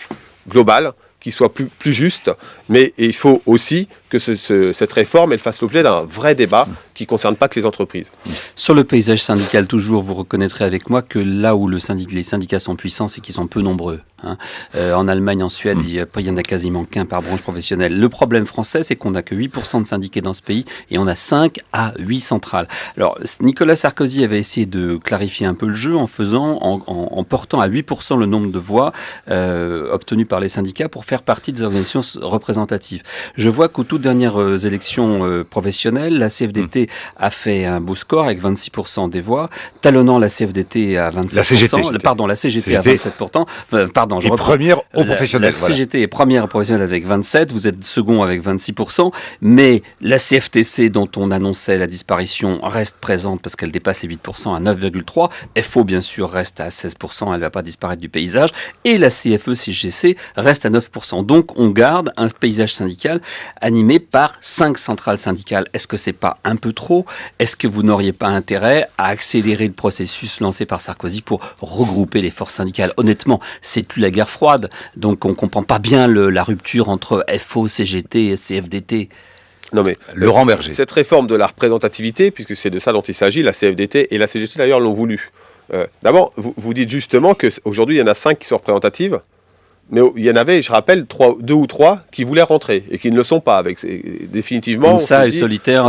globale, qui soit plus juste, mais il faut aussi que cette réforme elle fasse l'objet d'un vrai débat qui ne concerne pas que les entreprises. Sur le paysage syndical, toujours, vous reconnaîtrez avec moi que là où les syndicats sont puissants, c'est qu'ils sont peu nombreux. En Allemagne, en Suède, il y en a quasiment qu'un par branche professionnelle. Le problème français, c'est qu'on n'a que 8% de syndiqués dans ce pays et on a 5 à 8 centrales. Alors, Nicolas Sarkozy avait essayé de clarifier un peu le jeu en portant à 8% le nombre de voix obtenues par les syndicats pour faire partie des organisations représentatives. Je vois qu'aux toutes dernières élections professionnelles, la CFDT a fait un beau score avec 26% des voix, talonnant la CFDT à 27%. La CGT. La CGT à 27%. Première aux professionnels. La CGT est première professionnelle avec 27%, vous êtes second avec 26%, mais la CFTC, dont on annonçait la disparition, reste présente parce qu'elle dépasse les 8% à 9,3%. FO, bien sûr, reste à 16%, elle ne va pas disparaître du paysage. Et la CFE-CGC reste à 9%. Donc, on garde un paysage syndical animé par 5 centrales syndicales. Est-ce que c'est pas un peu trop ? Est-ce que vous n'auriez pas intérêt à accélérer le processus lancé par Sarkozy pour regrouper les forces syndicales ? Honnêtement, c'est plus la guerre froide, donc on ne comprend pas bien la rupture entre FO, CGT et CFDT. Non mais Laurent Berger. Cette réforme de la représentativité, puisque c'est de ça dont il s'agit, la CFDT et la CGT d'ailleurs l'ont voulu. D'abord, vous dites justement qu'aujourd'hui il y en a 5 qui sont représentatives, mais il y en avait, je rappelle, 2 ou 3 qui voulaient rentrer et qui ne le sont pas. Définitivement. Ça et Solidaire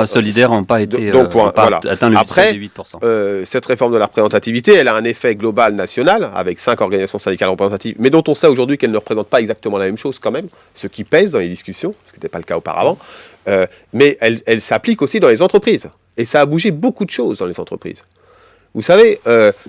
n'ont pas été atteint le Après, des 8%. Cette réforme de la représentativité, elle a un effet global national avec 5 organisations syndicales représentatives, mais dont on sait aujourd'hui qu'elles ne représentent pas exactement la même chose quand même, ce qui pèse dans les discussions, ce qui n'était pas le cas auparavant. Mais elle s'applique aussi dans les entreprises. Et ça a bougé beaucoup de choses dans les entreprises. Vous savez,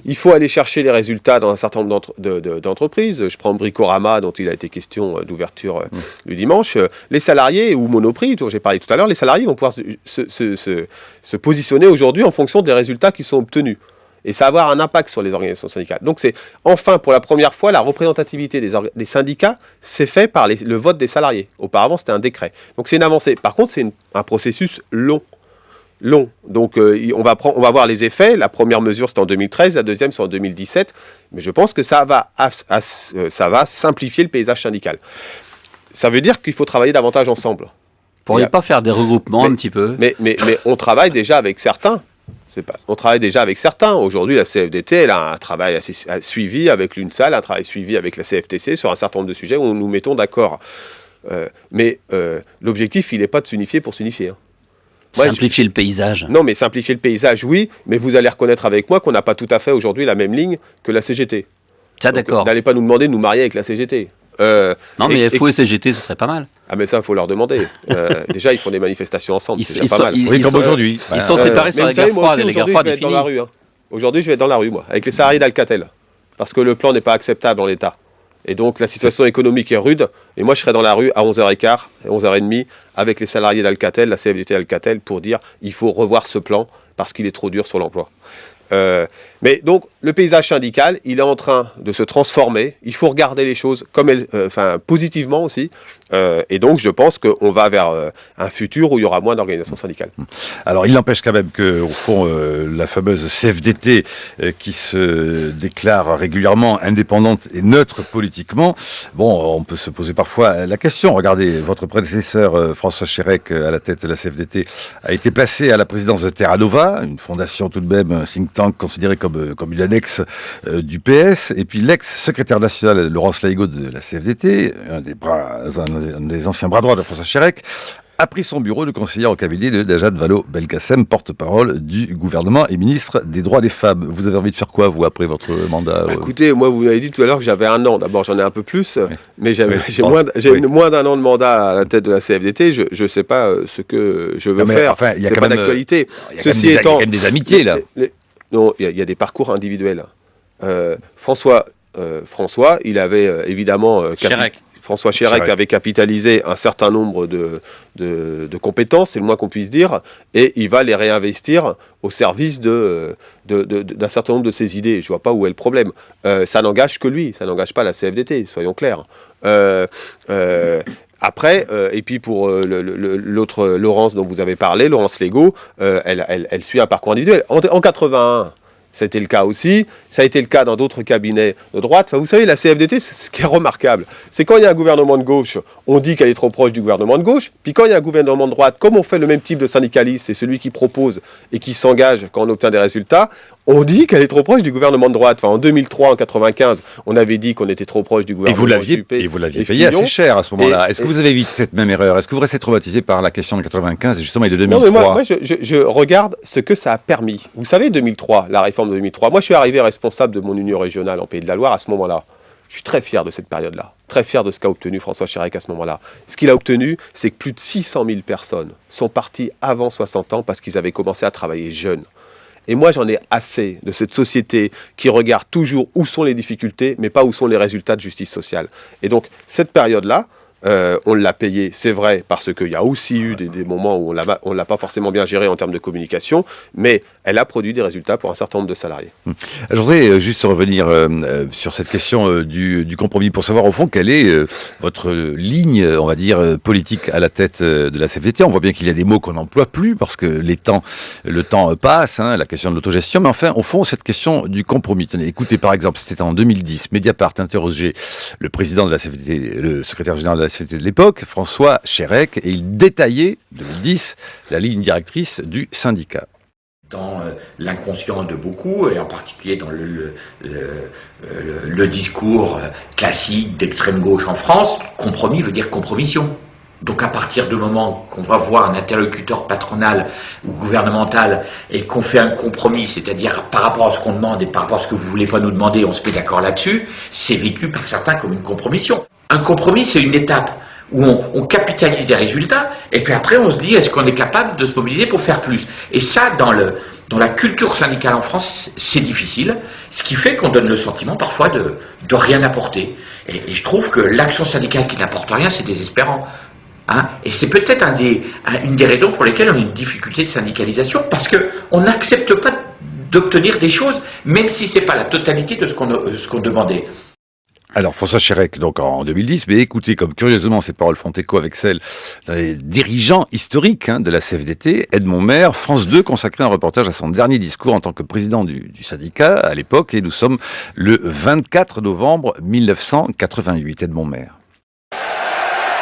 il faut aller chercher les résultats dans un certain nombre d'entreprises. Je prends Bricorama, dont il a été question d'ouverture le dimanche. Les salariés, ou Monoprix, dont j'ai parlé tout à l'heure, les salariés vont pouvoir se positionner aujourd'hui en fonction des résultats qui sont obtenus. Et ça va avoir un impact sur les organisations syndicales. Donc c'est enfin, pour la première fois, la représentativité des syndicats s'est faite par le vote des salariés. Auparavant, c'était un décret. Donc c'est une avancée. Par contre, c'est un processus long. Donc on va voir les effets. La première mesure, c'est en 2013, la deuxième, c'est en 2017. Mais je pense que ça va simplifier le paysage syndical. Ça veut dire qu'il faut travailler davantage ensemble. Vous ne pourriez pas faire des regroupements un petit peu ? Mais on travaille déjà avec certains. Aujourd'hui, la CFDT, elle a un travail assez suivi avec l'UNSAL, un travail suivi avec la CFTC sur un certain nombre de sujets où nous nous mettons d'accord. Mais l'objectif, il n'est pas de s'unifier pour s'unifier. Simplifier le paysage. Non, mais simplifier le paysage, oui, mais vous allez reconnaître avec moi qu'on n'a pas tout à fait aujourd'hui la même ligne que la CGT. Ça, d'accord. N'allez pas nous demander de nous marier avec la CGT. Non, mais FO et CGT, ce serait pas mal. Ah, mais ça, il faut leur demander. Déjà, ils font des manifestations ensemble, c'est déjà pas mal. Oui, comme aujourd'hui. Ils sont séparés sur la guerre froide, et la guerre froide est finie. Aujourd'hui, je vais être dans la rue, moi, avec les salariés d'Alcatel, parce que le plan n'est pas acceptable en l'état. Et donc, la situation économique est rude. Et moi, je serai dans la rue à 11h15, 11h30, avec les salariés d'Alcatel, la CFDT Alcatel, pour dire il faut revoir ce plan parce qu'il est trop dur sur l'emploi. Mais donc, le paysage syndical, il est en train de se transformer. Il faut regarder les choses positivement aussi. Et donc, je pense qu'on va vers un futur où il y aura moins d'organisations syndicales. Alors, il n'empêche quand même qu'au fond, la fameuse CFDT qui se déclare régulièrement indépendante et neutre politiquement, bon, on peut se poser parfois la question. Regardez, votre prédécesseur François Chérec, à la tête de la CFDT, a été placé à la présidence de Terra Nova, une fondation tout de même, un think tank considéré comme une annexe du PS. Et puis l'ex-secrétaire national Laurence Laigo de la CFDT, un des anciens bras droits de François Chérec, a pris son bureau de conseillère au cabinet de Najat Vallaud-Belkacem, porte-parole du gouvernement et ministre des droits des femmes. Vous avez envie de faire quoi, vous, après votre mandat Écoutez, moi, vous m'avez dit tout à l'heure que j'avais 1 an. D'abord, j'en ai un peu plus, mais j'ai moins d'1 an de mandat à la tête de la CFDT. Je ne sais pas ce que je veux faire. Enfin, c'est pas d'actualité. Ceci étant, il y a quand même des amitiés, là. Non, il y a des parcours individuels. François, il avait évidemment... François Chérec avait capitalisé un certain nombre de compétences, c'est le moins qu'on puisse dire, et il va les réinvestir au service d'un certain nombre de ses idées. Je ne vois pas où est le problème. Ça n'engage que lui, ça n'engage pas la CFDT, soyons clairs. Après, et puis pour l'autre Laurence dont vous avez parlé, Laurence Laigo, elle suit un parcours individuel. En 81, C'était le cas aussi, ça a été le cas dans d'autres cabinets de droite. Enfin, vous savez, la CFDT, ce qui est remarquable, c'est quand il y a un gouvernement de gauche, on dit qu'elle est trop proche du gouvernement de gauche, puis quand il y a un gouvernement de droite, comme on fait le même type de syndicaliste, c'est celui qui propose et qui s'engage quand on obtient des résultats, on dit qu'elle est trop proche du gouvernement de droite. Enfin, en 2003, en 95, on avait dit qu'on était trop proche du gouvernement de Juppé. Et vous l'aviez payé assez cher à ce moment-là. Est-ce que vous avez évité cette même erreur? Est-ce que vous restez traumatisé par la question de 95 et justement et de 2003? Non, mais moi je regarde ce que ça a permis. Vous savez, 2003, la réforme de 2003. Moi, je suis arrivé responsable de mon union régionale en Pays de la Loire à ce moment-là. Je suis très fier de cette période-là, très fier de ce qu'a obtenu François Chérèque à ce moment-là. Ce qu'il a obtenu, c'est que plus de 600 000 personnes sont parties avant 60 ans parce qu'ils avaient commencé à travailler jeunes. Et moi, j'en ai assez de cette société qui regarde toujours où sont les difficultés, mais pas où sont les résultats de justice sociale. Et donc, cette période-là, on l'a payé, c'est vrai, parce qu'il y a aussi eu des moments où on ne l'a pas forcément bien géré en termes de communication, mais elle a produit des résultats pour un certain nombre de salariés. Je voudrais juste revenir sur cette question du compromis, pour savoir au fond quelle est votre ligne, on va dire, politique à la tête de la CFDT. On voit bien qu'il y a des mots qu'on n'emploie plus, parce que le temps passe, la question de l'autogestion, mais enfin, au fond, cette question du compromis. Tenez, écoutez, par exemple, c'était en 2010, Mediapart interrogeait le président de la CFDT, le secrétaire général de la CFDT de l'époque, François Chérèque, et il détaillait, 2010, la ligne directrice du syndicat. Dans l'inconscient de beaucoup, et en particulier dans le discours classique d'extrême gauche en France, compromis veut dire compromission. Donc à partir du moment qu'on va voir un interlocuteur patronal ou gouvernemental et qu'on fait un compromis, c'est-à-dire par rapport à ce qu'on demande et par rapport à ce que vous ne voulez pas nous demander, on se met d'accord là-dessus, c'est vécu par certains comme une compromission. Un compromis, c'est une étape où on capitalise des résultats, et puis après on se dit, est-ce qu'on est capable de se mobiliser pour faire plus? Et ça, dans la culture syndicale en France, c'est difficile, ce qui fait qu'on donne le sentiment parfois de rien apporter. Et je trouve que l'action syndicale qui n'apporte rien, c'est désespérant. Et c'est peut-être une des raisons pour lesquelles on a une difficulté de syndicalisation, parce qu'on n'accepte pas d'obtenir des choses, même si ce n'est pas la totalité de ce qu'on demandait. Alors, François Chérèque, donc en 2010, mais écoutez, comme curieusement, ces paroles font écho avec celles des dirigeants historiques de la CFDT. Edmond Maire, France 2, consacrait un reportage à son dernier discours en tant que président du syndicat à l'époque, et nous sommes le 24 novembre 1988. Edmond Maire.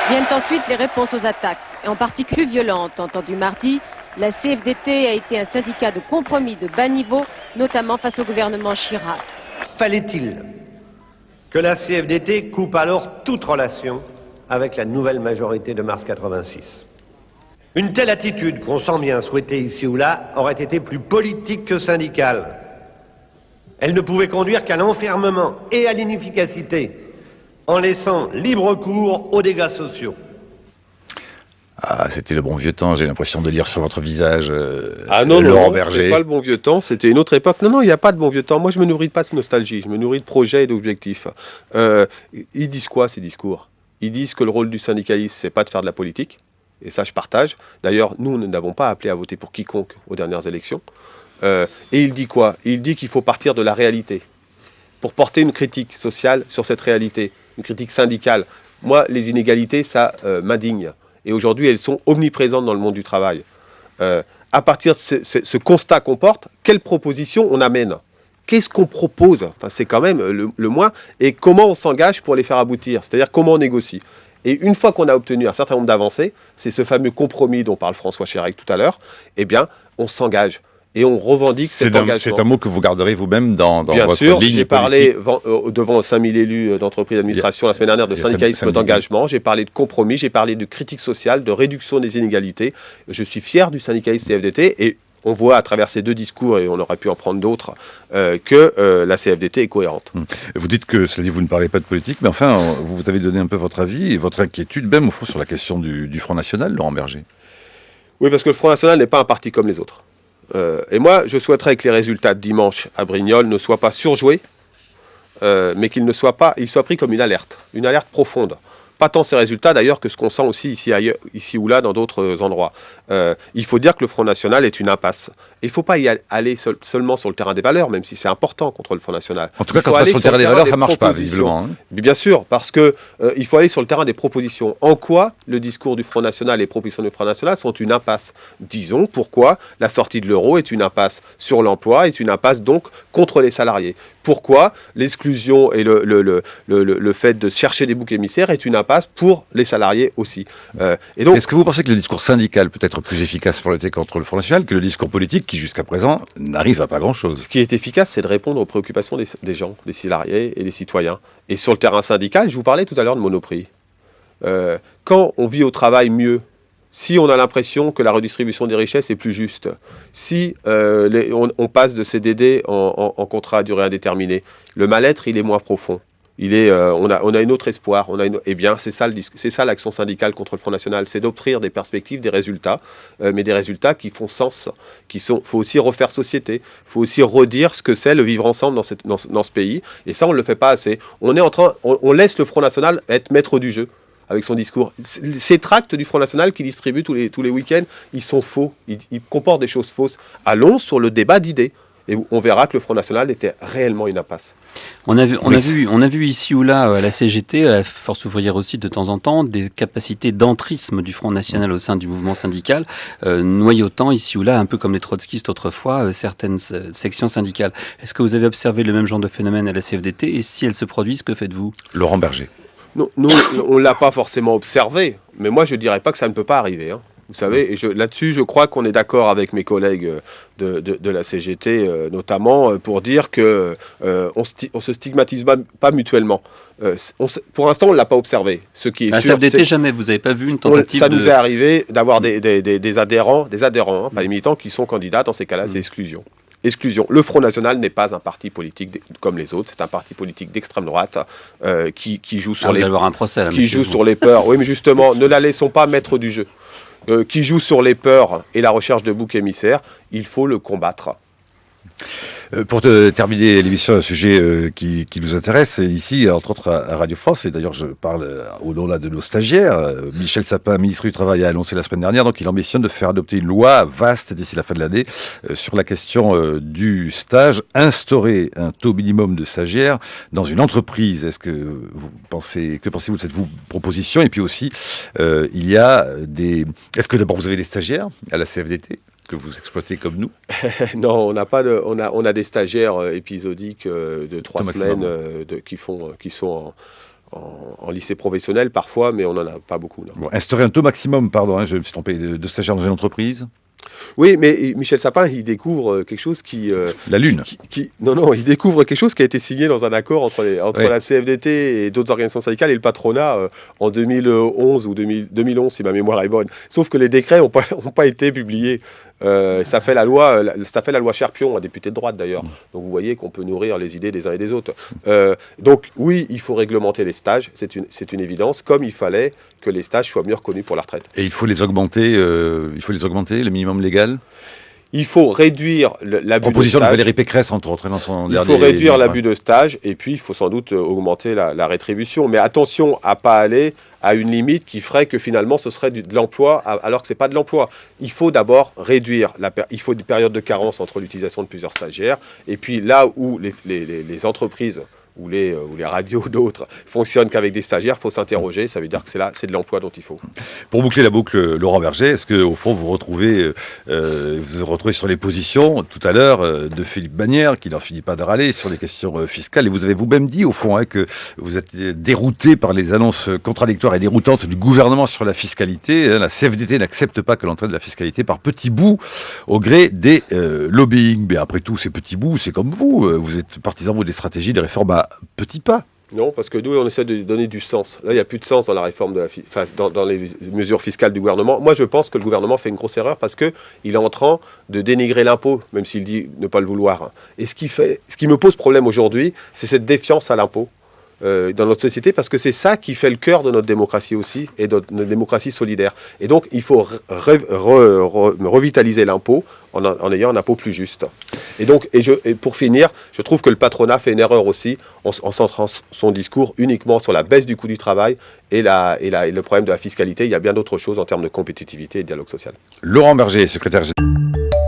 Viennent ensuite les réponses aux attaques, et en particulier violentes. Entendu mardi, la CFDT a été un syndicat de compromis de bas niveau, notamment face au gouvernement Chirac. Fallait-il que la CFDT coupe alors toute relation avec la nouvelle majorité de mars 86? Une telle attitude, qu'on sent bien souhaitée ici ou là, aurait été plus politique que syndicale. Elle ne pouvait conduire qu'à l'enfermement et à l'inefficacité, en laissant libre cours aux dégâts sociaux. Ah, c'était le bon vieux temps, j'ai l'impression de lire sur votre visage, Laurent Berger. C'était pas le bon vieux temps, c'était une autre époque. Non, il n'y a pas de bon vieux temps. Moi, je me nourris pas de nostalgie, je me nourris de projets et d'objectifs. Ils disent quoi, ces discours? Ils disent que le rôle du syndicaliste, c'est pas de faire de la politique, et ça, je partage. D'ailleurs, nous n'avons pas appelé à voter pour quiconque aux dernières élections. Et il dit quoi? Il dit qu'il faut partir de la réalité, pour porter une critique sociale sur cette réalité, une critique syndicale. Moi, les inégalités, ça m'indigne. Et aujourd'hui, elles sont omniprésentes dans le monde du travail. À partir de ce constat qu'on porte, quelles propositions on amène? Qu'est-ce qu'on propose? Enfin, c'est quand même le moins. Et comment on s'engage pour les faire aboutir? C'est-à-dire comment on négocie? Et une fois qu'on a obtenu un certain nombre d'avancées, c'est ce fameux compromis dont parle François Chérèque tout à l'heure, eh bien, on s'engage. Et on revendique cet engagement. C'est un mot que vous garderez vous-même dans votre ligne politique. Bien sûr, j'ai parlé devant 5000 élus d'entreprises d'administration la semaine dernière de syndicalisme d'engagement, j'ai parlé de compromis, j'ai parlé de critique sociale, de réduction des inégalités. Je suis fier du syndicalisme CFDT et on voit à travers ces deux discours, et on aurait pu en prendre d'autres, que la CFDT est cohérente. Vous dites que, cela dit, vous ne parlez pas de politique, mais enfin, vous avez donné un peu votre avis et votre inquiétude, même au fond, sur la question du Front National, Laurent Berger. Oui, parce que le Front National n'est pas un parti comme les autres. Et moi, je souhaiterais que les résultats de dimanche à Brignoles ne soient pas surjoués, mais qu'ils soient pris comme une alerte profonde. pas tant ces résultats d'ailleurs que ce qu'on sent aussi ici ou là dans d'autres endroits. Il faut dire que le Front National est une impasse. Et il ne faut pas y aller seulement sur le terrain des valeurs, même si c'est important contre le Front National. En tout cas, quand on va sur le terrain des valeurs, ça ne marche pas, visiblement. Hein. Bien sûr, parce qu'il faut aller sur le terrain des propositions. En quoi le discours du Front National et les propositions du Front National sont une impasse? Disons pourquoi la sortie de l'euro est une impasse sur l'emploi, est une impasse donc contre les salariés. Pourquoi l'exclusion et le fait de chercher des boucs émissaires est une impasse pour les salariés aussi. Et donc, est-ce que vous pensez que le discours syndical peut être plus efficace pour lutter contre le Front National que le discours politique qui, jusqu'à présent, n'arrive à pas grand-chose? Ce qui est efficace, c'est de répondre aux préoccupations des gens, des salariés et des citoyens. Et sur le terrain syndical, je vous parlais tout à l'heure de Monoprix. Quand on vit au travail mieux, si on a l'impression que la redistribution des richesses est plus juste, si on passe de CDD en contrat à durée indéterminée, le mal-être, il est moins profond. On a un autre espoir. Eh bien, c'est ça l'action syndicale contre le Front National, c'est d'obtenir des perspectives, des résultats, mais des résultats qui font sens. Faut aussi refaire société. Faut aussi redire ce que c'est le vivre ensemble dans ce pays. Et ça, on ne le fait pas assez. On laisse le Front National être maître du jeu avec son discours. Ces tracts du Front National qu'il distribue tous les week-ends, ils sont faux. Ils comportent des choses fausses. Allons sur le débat d'idées. Et on verra que le Front National était réellement une impasse. On a vu ici ou là à la CGT, à la Force ouvrière aussi de temps en temps, des capacités d'entrisme du Front National au sein du mouvement syndical, noyautant ici ou là, un peu comme les trotskistes autrefois, certaines sections syndicales. Est-ce que vous avez observé le même genre de phénomène à la CFDT? Et si elles se produisent, que faites-vous? Laurent Berger. Non, nous, on ne l'a pas forcément observé, mais moi je ne dirais pas que ça ne peut pas arriver. Hein. Vous savez, et là-dessus, je crois qu'on est d'accord avec mes collègues de la CGT, notamment, pour dire qu'on ne se stigmatise pas mutuellement. Pour l'instant, on ne l'a pas observé. Ce qui est la sûr, CFDT, jamais vous n'avez pas vu une tentative ça nous est arrivé d'avoir des adhérents, hein, pas des militants, qui sont candidats. Dans ces cas-là, c'est exclusion. Le Front National n'est pas un parti politique comme les autres, c'est un parti politique d'extrême droite qui joue sur sur les peurs. Oui, mais justement, ne la laissons pas maître du jeu. Qui joue sur les peurs et la recherche de boucs émissaires, il faut le combattre. Pour terminer l'émission, un sujet qui nous intéresse, ici, entre autres à Radio France, et d'ailleurs je parle au nom de nos stagiaires, Michel Sapin, ministre du Travail, a annoncé la semaine dernière, donc il ambitionne de faire adopter une loi vaste d'ici la fin de l'année sur la question du stage, instaurer un taux minimum de stagiaires dans une entreprise. Que pensez-vous de cette proposition? Et puis aussi, est-ce que d'abord vous avez des stagiaires à la CFDT que vous exploitez comme nous? Non, on a des stagiaires épisodiques de 3 semaines qui sont en lycée professionnel parfois, mais on n'en a pas beaucoup. Bon, instaurer un taux maximum, je me suis trompé, de stagiaires dans une entreprise? Oui, mais Michel Sapin, il découvre quelque chose qui... la Lune. Non, il découvre quelque chose qui a été signé dans un accord entre la CFDT et d'autres organisations syndicales et le patronat en 2011 ou 2011, si ma mémoire est bonne. Sauf que les décrets n'ont pas été publiés. Ça fait la loi Cherpion, un député de droite d'ailleurs. Donc vous voyez qu'on peut nourrir les idées des uns et des autres. Donc oui, il faut réglementer les stages, c'est une évidence, comme il fallait que les stages soient mieux reconnus pour la retraite. Et il faut les augmenter, le minimum légal? Il faut réduire l'abus de stage. Proposition de Valérie Pécresse, entre autres, dans son dernier... Il faut réduire l'abus de stage, et puis il faut sans doute augmenter la rétribution. Mais attention à ne pas aller à une limite qui ferait que finalement ce serait de l'emploi, alors que ce n'est pas de l'emploi. Il faut d'abord réduire, il faut des périodes de carence entre l'utilisation de plusieurs stagiaires, et puis là où les entreprises ou les radios ou d'autres fonctionnent qu'avec des stagiaires, il faut s'interroger, ça veut dire que c'est de l'emploi dont il faut. Pour boucler la boucle, Laurent Berger, est-ce qu'au fond vous retrouvez sur les positions tout à l'heure de Philippe Bagnères, qui n'en finit pas de râler sur les questions fiscales, et vous avez vous-même dit au fond que vous êtes dérouté par les annonces contradictoires et déroutantes du gouvernement sur la fiscalité. La CFDT n'accepte pas que l'entrée de la fiscalité par petits bouts au gré des lobbying. Mais après tout, ces petits bouts, c'est comme vous êtes partisan des stratégies, des réformes à petits pas. Non, parce que nous, on essaie de donner du sens. Là, il n'y a plus de sens dans la réforme dans les mesures fiscales du gouvernement. Moi, je pense que le gouvernement fait une grosse erreur parce qu'il est en train de dénigrer l'impôt, même s'il dit ne pas le vouloir. Et ce qui me pose problème aujourd'hui, c'est cette défiance à l'impôt. dans notre société, parce que c'est ça qui fait le cœur de notre démocratie aussi, et de notre démocratie solidaire. Et donc, il faut revitaliser l'impôt en ayant un impôt plus juste. Et donc, et pour finir, je trouve que le patronat fait une erreur aussi en centrant son discours uniquement sur la baisse du coût du travail et le problème de la fiscalité. Il y a bien d'autres choses en termes de compétitivité et de dialogue social. Laurent Berger, secrétaire général.